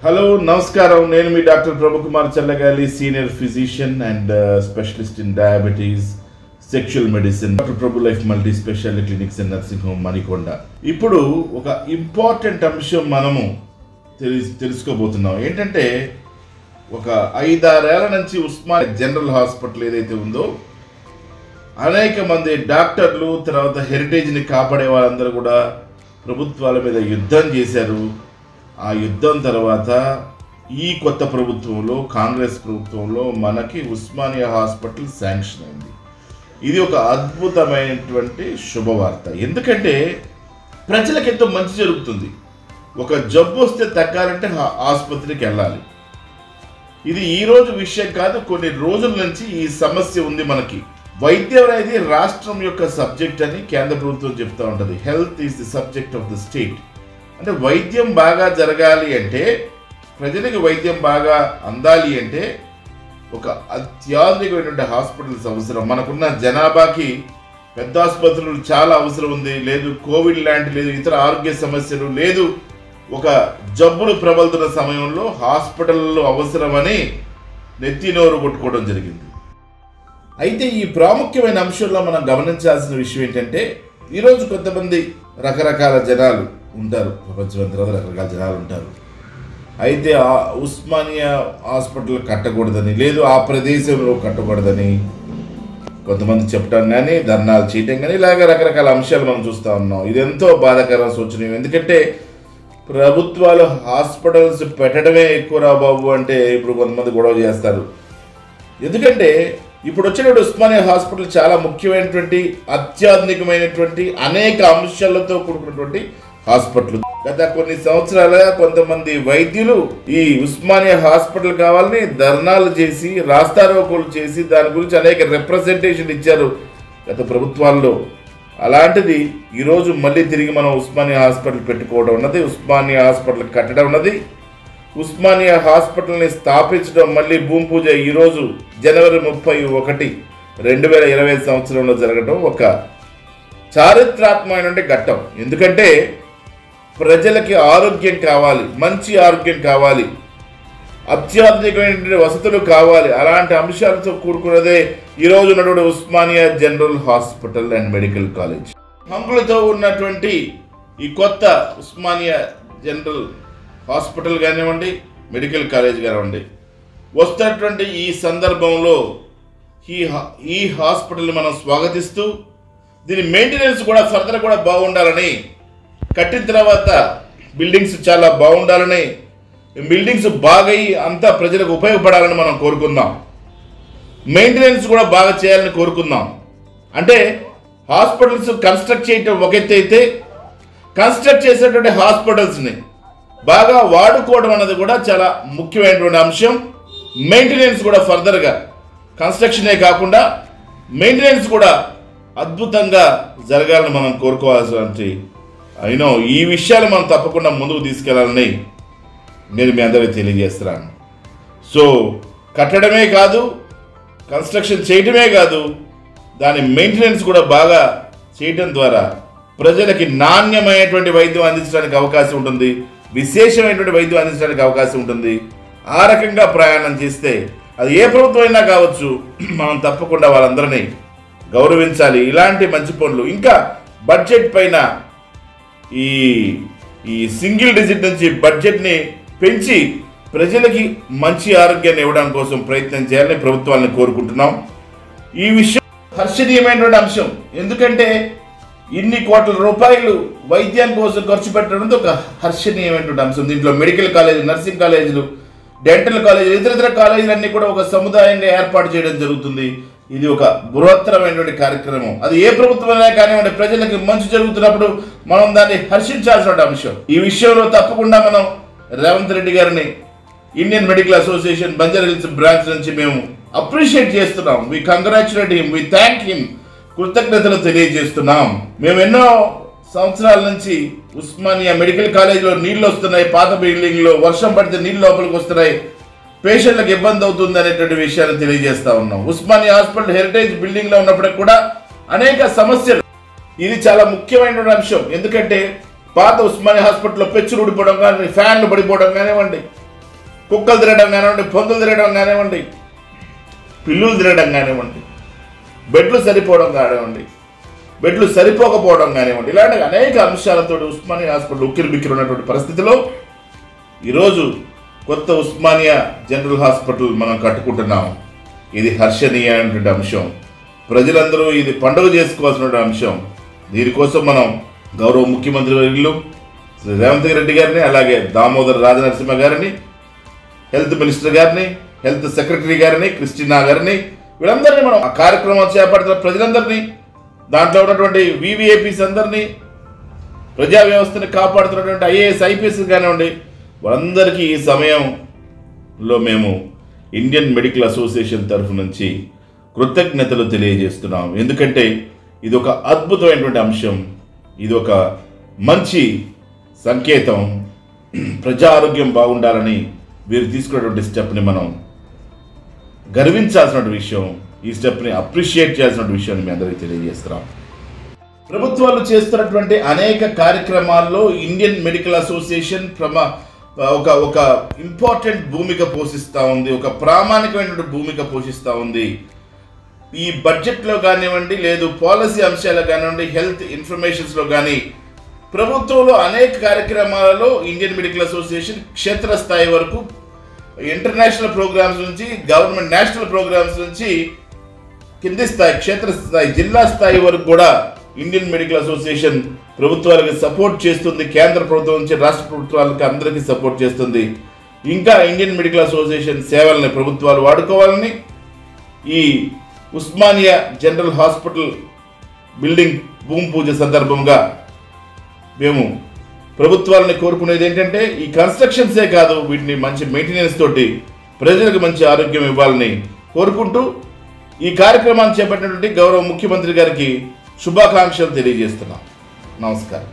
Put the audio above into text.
Hello నమస్కారం నేను మీ doctor Prabhu Kumar చల్లగాలి senior physician and specialist in diabetes sexual medicine doctor Prabhu life multi speciality clinics and nursing home Manikonda. ఇప్పుడు ఒక important అంశం మనము తెలుసుకోబోతున్నాం. ఏంటంటే ఒక 5-6 ఏళ్ల నుంచి ఉస్మానియా జనరల్ హాస్పిటల్ ఏదైతే ఉందో అనేక మంది డాక్టర్లు తర్వాత హెరిటేజ్ని కాపాడే వాళ్ళందరూ కూడా ప్రభుత్వాల మీద యుద్ధం చేశారు. ఆ యుద్ధం తర్వాత ఈ కొత్త ప్రభుత్వంలో కాంగ్రెస్ ప్రభుత్వంలో మనకి ఉస్మానియా హాస్పిటల్ శాంక్షన్ అయింది. ఇది ఒక అద్భుతమైనటువంటి శుభవార్త. ఎందుకంటే ప్రజలకు ఎంతో మంచి జరుగుతుంది. ఒక జబ్బు వస్తే తగ్గాలంటే ఆసుపత్రికి వెళ్ళాలి. ఇది ఈరోజు విషయం కాదు, కొన్ని రోజుల నుంచి ఈ సమస్య ఉంది. మనకి వైద్యం అనేది రాష్ట్రం యొక్క సబ్జెక్ట్ అని కేంద్ర ప్రభుత్వం చెప్తూ ఉంటుంది. Health is the subject of the state. అంటే వైద్యం బాగా జరగాలి అంటే, ప్రజలకు వైద్యం బాగా అందాలి అంటే ఒక అత్యాధునికమైనటువంటి హాస్పిటల్స్ అవసరం. మనకున్న జనాభాకి పెద్ద ఆసుపత్రులు చాలా అవసరం ఉంది. లేదు కోవిడ్ లాంటి, లేదు ఇతర ఆరోగ్య సమస్యలు, లేదు ఒక జబ్బులు ప్రబలుతున్న సమయంలో హాస్పిటల్లో అవసరమని నెత్తి నోరు కొట్టుకోవడం జరిగింది. అయితే ఈ ప్రాముఖ్యమైన అంశంలో మనం గమనించాల్సిన విషయం ఏంటంటే, ఈరోజు కొంతమంది రకరకాల జనాలు ఉంటారు, ప్రపంచమంతా రకరకాల జనాలు ఉంటారు. అయితే ఉస్మానియా హాస్పిటల్ కట్టకూడదని, లేదు ఆ ప్రదేశంలో కట్టకూడదని కొంతమంది చెప్పడం కానీ, ధర్నాలు చేయటం కానీ, ఇలాగ రకరకాల అంశాలు మనం చూస్తూ ఉన్నాం. ఇది ఎంతో బాధాకరం, శోచనీయం. ఎందుకంటే ప్రభుత్వాలు హాస్పిటల్స్ పెట్టడమే ఎక్కువ బాబు అంటే ఇప్పుడు కొంతమంది గొడవ చేస్తారు. ఎందుకంటే ఇప్పుడు వచ్చినప్పుడు ఉస్మానియా హాస్పిటల్ చాలా ముఖ్యమైనటువంటి, అత్యాధునికమైనటువంటి, అనేక అంశాలతో కూడుకున్నటువంటి హాస్పిటల్. గత కొన్ని సంవత్సరాలుగా కొంతమంది వైద్యులు ఈ ఉస్మానియా హాస్పిటల్ కావాలని ధర్నాలు చేసి, రాస్తారోకోలు చేసి, దాని గురించి అనేక రిప్రజెంటేషన్ ఇచ్చారు గత ప్రభుత్వాల్లో. అలాంటిది ఈరోజు మళ్ళీ తిరిగి మనం ఉస్మానియా హాస్పిటల్ పెట్టుకోవడం ఉన్నది, ఉస్మానియా హాస్పిటల్ కట్టడం ఉన్నది, ఉస్మానియా హాస్పిటల్ని స్థాపించడం, మళ్ళీ భూమి పూజ ఈరోజు జనవరి 31, 2020 సంవత్సరంలో జరగడం ఒక చారిత్రాత్మకమైన ఘట్టం. ఎందుకంటే ప్రజలకి ఆరోగ్యం కావాలి, మంచి ఆరోగ్యం కావాలి, అత్యాధునికమైన వసతులు కావాలి. అలాంటి అంశాలతో కూడుకున్నదే ఈరోజు ఉన్నటువంటి Osmania general hospital and medical college. హంగులతో ఉన్నటువంటి ఈ కొత్త ఉస్మానియా జనరల్ హాస్పిటల్ కానివ్వండి, మెడికల్ కాలేజ్ కానివ్వండి, వస్తున్నటువంటి ఈ సందర్భంలో ఈ హాస్పిటల్ని మనం స్వాగతిస్తూ, దీని మెయింటెనెన్స్ కూడా ఫర్దర్ కూడా బాగుండాలని, కట్టిన తర్వాత బిల్డింగ్స్ చాలా బాగుండాలని, బిల్డింగ్స్ బాగయి అంతా ప్రజలకు ఉపయోగపడాలని మనం కోరుకుందాం. మెయింటెనెన్స్ కూడా బాగా చేయాలని కోరుకుందాం. అంటే హాస్పిటల్స్ కన్స్ట్రక్ట్ చేయటం ఒక ఎత్తు అయితే, కన్స్ట్రక్ట్ చేసేటువంటి హాస్పిటల్స్ని బాగా వాడుకోవడం అన్నది కూడా చాలా ముఖ్యమైనటువంటి అంశం. మెయింటెనెన్స్ కూడా ఫర్దర్గా, కన్స్ట్రక్షనే కాకుండా మెయింటెనెన్స్ కూడా అద్భుతంగా జరగాలని మనం కోరుకోవాల్సి అయినో ఈ విషయాలు మనం తప్పకుండా ముందుకు తీసుకెళ్లాలని నేను మీ అందరికీ తెలియజేస్తున్నాను. సో కట్టడమే కాదు, కన్స్ట్రక్షన్ చేయటమే కాదు, దాని మెయింటెనెన్స్ కూడా బాగా చేయటం ద్వారా ప్రజలకి నాణ్యమైనటువంటి వైద్యం అందించడానికి అవకాశం ఉంటుంది, విశేషమైనటువంటి వైద్యం అందించడానికి అవకాశం ఉంటుంది. ఆ రకంగా ప్రయాణం చేస్తే అది ఏ ప్రభుత్వం అయినా కావచ్చు, మనం తప్పకుండా వాళ్ళందరినీ గౌరవించాలి. ఇలాంటి మంచి పనులు ఇంకా బడ్జెట్ పైన ఈ సింగిల్ డిజిట్ నుంచి బడ్జెట్ని పెంచి ప్రజలకి మంచి ఆరోగ్యాన్ని ఇవ్వడం కోసం ప్రయత్నం చేయాలని ప్రభుత్వాలను కోరుకుంటున్నాం. ఈ విషయం హర్షణీయమైనటువంటి అంశం. ఎందుకంటే ఇన్ని కోట్ల రూపాయలు వైద్యం కోసం ఖర్చు పెట్టడం ఒక హర్షణీయమైనటువంటి అంశం. దీంట్లో మెడికల్ కాలేజీలు, నర్సింగ్ కాలేజీలు, డెంటల్ కాలేజీలు, ఇతర కాలేజీలన్నీ కూడా ఒక సముదాయంగా ఏర్పాటు చేయడం జరుగుతుంది. ఇది ఒక బృహత్తరమైనటువంటి కార్యక్రమం. అది ఏ ప్రభుత్వమైనా కానివ్వండి, ప్రజలకు మంచి జరుగుతున్నప్పుడు మనం దాన్ని హర్షించాల్సిన అంశం. ఈ విషయంలో తప్పకుండా మనం రేవంత్ రెడ్డి గారిని Indian medical association Banjara Hills branch నుంచి మేము అప్రిషియేట్ చేస్తున్నాం. We congratulate him, we thank him, కృతజ్ఞతలు తెలియజేస్తున్నాం. మేము ఎన్నో సంవత్సరాల నుంచి ఉస్మానియా మెడికల్ కాలేజీలో నీళ్లు వస్తున్నాయి, పాత బిల్డింగ్లో వర్షం పడితే నీళ్ళు లోపలికి వస్తున్నాయి, పేషెంట్లకు ఇబ్బంది అవుతుంది అనేటువంటి విషయాన్ని తెలియజేస్తా ఉన్నాం. ఉస్మానియా హాస్పిటల్ హెరిటేజ్ బిల్డింగ్లో ఉన్నప్పటికీ కూడా అనేక సమస్యలు. ఇది చాలా ముఖ్యమైనటువంటి అంశం. ఎందుకంటే పాత ఉస్మానియా హాస్పిటల్లో పెచ్చులు ఊడిపోవడం కానీ, ఫ్యాన్లు పడిపోవడం కానివ్వండి, కుక్కలు తిరగడం కానివ్వండి, పందులు తిరగడం కానివ్వండి, పిల్లులు తిరగడం కానివ్వండి, బెడ్లు సరిపోవడం కానివ్వండి, బెడ్లు సరిపోకపోవడం కానివ్వండి, ఇలాంటి అనేక అంశాలతో ఉస్మానియా హాస్పిటల్ ఉక్కిరిబిక్కిరి ఉన్నటువంటి పరిస్థితిలో ఈరోజు కొత్త ఉస్మానియా జనరల్ హాస్పిటల్ మనం కట్టుకుంటున్నాం. ఇది హర్షణీయమైనటువంటి అంశం. ప్రజలందరూ ఇది పండుగ చేసుకోవాల్సిన అంశం. దీనికోసం మనం గౌరవ ముఖ్యమంత్రి వర్యులు శ్రీ రేవంత్ రెడ్డి గారిని, అలాగే దామోదర్ రాజనరసింహ గారిని, హెల్త్ మినిస్టర్ గారిని, హెల్త్ సెక్రటరీ గారిని, క్రిస్టినా గారిని, వీళ్ళందరినీ మనం ఆ కార్యక్రమం చేపడుతున్న ప్రజలందరినీ, దాంట్లో ఉన్నటువంటి వివిఐపీస్ అందరినీ, ప్రజా వ్యవస్థని కాపాడుతున్నటువంటి ఐఏఎస్ ఐపీఎస్ కానివ్వండి, వాళ్ళందరికీ ఈ సమయంలో మేము ఇండియన్ మెడికల్ అసోసియేషన్ తరఫు నుంచి కృతజ్ఞతలు తెలియజేస్తున్నాం. ఎందుకంటే ఇది ఒక అద్భుతమైనటువంటి అంశం, ఇది ఒక మంచి సంకేతం. ప్రజా ఆరోగ్యం బాగుండాలని వీరు తీసుకున్నటువంటి స్టెప్ని మనం గర్వించాల్సిన విషయం. ఈ స్టెప్ని అప్రిషియేట్ చేయాల్సిన విషయాన్ని మీ అందరికీ తెలియజేస్తున్నాం. ప్రభుత్వాలు చేస్తున్నటువంటి అనేక కార్యక్రమాల్లో ఇండియన్ మెడికల్ అసోసియేషన్ ఒక ఇంపార్టెంట్ భూమిక పోషిస్తూ ఉంది, ఒక ప్రామాణికమైనటువంటి భూమిక పోషిస్తూ ఉంది. ఈ బడ్జెట్లో కానివ్వండి, లేదు పాలసీ అంశాలు కానివ్వండి, హెల్త్ ఇన్ఫర్మేషన్స్లో కానీ ప్రభుత్వంలో అనేక కార్యక్రమాలలో ఇండియన్ మెడికల్ అసోసియేషన్ క్షేత్రస్థాయి వరకు, ఇంటర్నేషనల్ ప్రోగ్రామ్స్ నుంచి, గవర్నమెంట్ నేషనల్ ప్రోగ్రామ్స్ నుంచి కింది స్థాయి, క్షేత్రస్థాయి, జిల్లా స్థాయి వరకు కూడా ఇండియన్ మెడికల్ అసోసియేషన్ ప్రభుత్వాలకు సపోర్ట్ చేస్తుంది. కేంద్ర ప్రభుత్వం నుంచి రాష్ట్ర ప్రభుత్వాలకు అందరికీ సపోర్ట్ చేస్తుంది. ఇంకా ఇండియన్ మెడికల్ అసోసియేషన్ సేవల్ని ప్రభుత్వాలు వాడుకోవాలని ఈ ఉస్మానియా జనరల్ హాస్పిటల్ బిల్డింగ్ భూమి పూజ సందర్భంగా మేము ప్రభుత్వాలని కోరుకునేది ఏంటంటే, ఈ కన్స్ట్రక్షన్సే కాదు, వీటిని మంచి మెయింటెనెన్స్ తోటి ప్రజలకు మంచి ఆరోగ్యం ఇవ్వాలని కోరుకుంటూ ఈ కార్యక్రమాన్ని చేపట్టినటువంటి గౌరవ ముఖ్యమంత్రి గారికి శుభాకాంక్షలు తెలియజేస్తున్నాం. నమస్కారం.